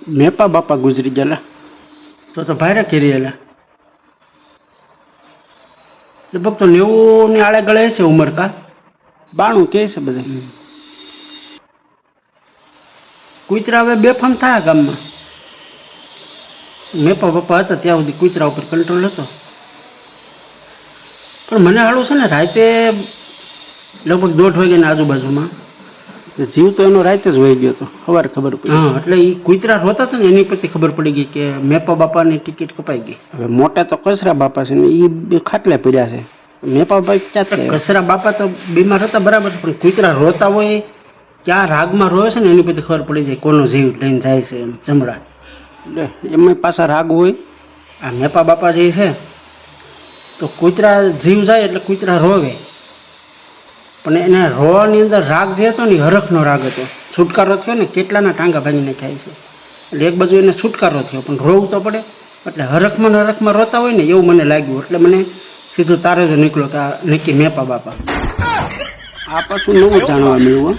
મેપા બાપા ગુજરી ગયેલા તો ભારે કેરીએલા લગભગ તો 90 ની આળે ગળે છે ઉંમર કા 92 કે છે બધા કૂતરા હવે બેફામ થાય ગામમાં મેપા બાપા હતા ત્યાં સુધી કૂતરા ઉપર કંટ્રોલ હતો પણ મને હાલું છે ને રાતે લગભગ 1:30 વાગ્યાની આજુબાજુમાં જીવ તો એનો રાતે જ વહી ગયો હતો સવારે ખબર પડી હા એટલે એ કૂતરા રોતા હતા ને એની પરથી ખબર પડી ગઈ કે મેપા બાપાની ટિકિટ કપાઈ ગઈ હવે મોટા તો કસરા બાપા છે ને એ ખાટલે પડ્યા છે મેપા બાપા ક્યાં કસરા બાપા તો બીમાર હતા બરાબર પણ કૂતરા રોતા હોય ક્યાં રાગમાં રોવે છે ને એની પરથી ખબર પડી જાય કોનો જીવ લઈને જાય છે એમ ચમડા એટલે એમાં પાછા રાગ હોય આ મેપા બાપા જે છે તો કૂતરા જીવ જાય એટલે કૂતરા રોવે પણ એને રોવાની અંદર રાગ જે હતો ને હરખનો રાગ હતો છુટકારો થયો ને કેટલાના ટાંગા ભાંગીને થાય છે એટલે એક બાજુ એને છુટકારો થયો પણ રોવું તો પડે એટલે હરખમાં રોતા હોય ને એવું મને લાગ્યું એટલે મને સીધું તારે જ નીકળ્યો કે આ નક્કી મેપા બાપા આ પાછું નવું જાણવા મળ્યું